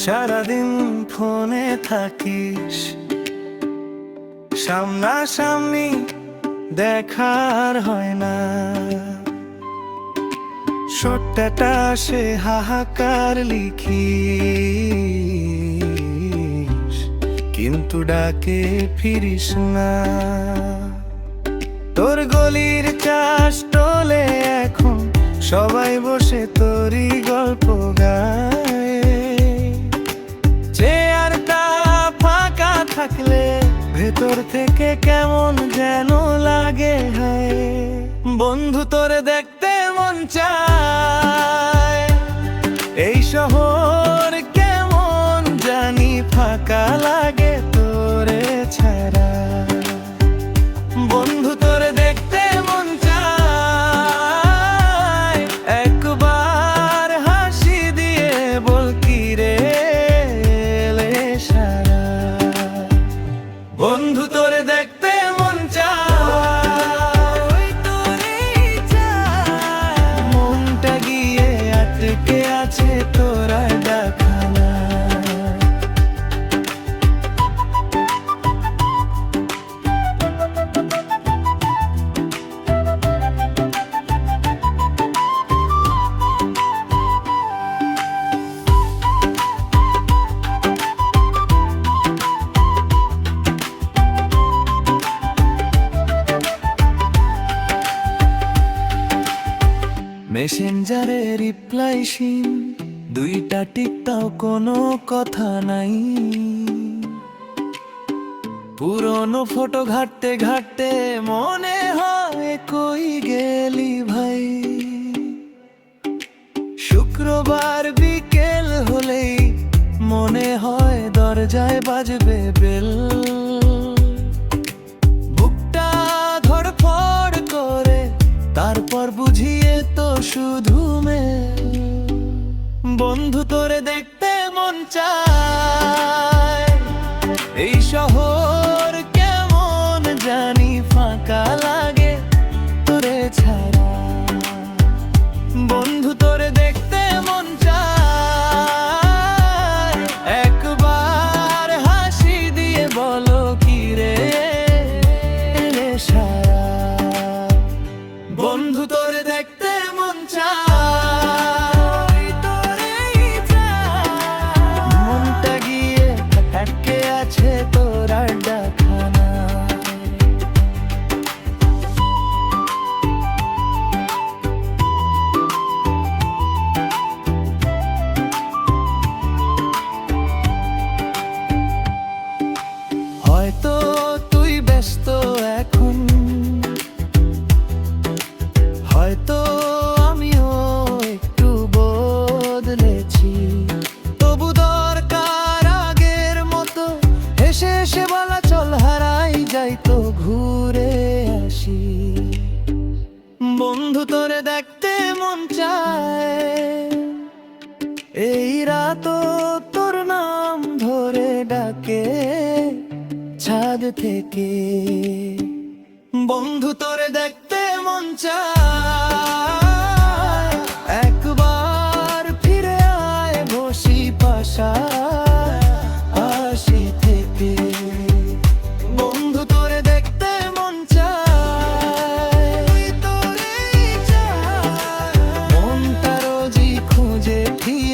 সারাদিন ফোনে থাকিস, সামনাসামনি দেখার হয় না। সত্যটা হাহাকার লিখিস, কিন্তু ডাকে ফিরিস না। তোর গলির চাষ টলে এখন সবাই বসে তোরই গল্প গায়। চেয়ারটা ফাঁকা থাকলে ভেতর থেকে কেমন যেন লাগে। হায় বন্ধু, তোরে দেখতে মন চায়। এই শহর কেমন জানি ফাঁকা লাগে তোরে ছাড়া। বন্ধু, তোরে দেখতে মন চায়। একবার হাসি দিয়ে বল কি রে এলে সারা। বন্ধু, তোরে দেখতে মন চায়, মনটা গিয়ে আটকে আছে তোরা ডাকানা। মেসেঞ্জারে রিপ্লাইশীন দুইটা টিকটাও কোনো কথা নাই। পুরনো ফটো ঘাটতে ঘাটতে মনে হয় কই গেলি ভাই। শুক্রবার বিকেল হলেই মনে হয় দরজায় বাজবে বেল। বুকটা ধড়ফড় করে, তারপর বুঝিয়ে তো শুধু মেল। বন্ধু, তোরে দেখতে মন চায়। এই শহর কেমন জানি ফাঁকা লাগে তোরে ছাড়া। বন্ধু, তোরে দেখতে মন চায়। একবার হাসি দিয়ে বলো কি রে এলে সারা। বন্ধু, তোরে দেখতে মন চায়, মনটা গিয়ে আটকে আছে তোর ডাকানা। হয়তো তুই ব্যস্ত এখন, হয়তো আমিও একটু বদলেছি। তবু দরকার আগের মতো হেসে হেসে বলা চল হারাই যাই তো ঘুরে আসি। বন্ধু, তোরে দেখতে মন চায়। এই রাতও তোর নাম ধরে ডাকে ছাদ থেকে। বন্ধু, তোরে দেখতে মন চায়। একবার ফিরে আয় বসি পাশাপাশি থেকে। বন্ধু, তোরে দেখতে মন চায়, মনটা রোজই খুঁজে ফিরে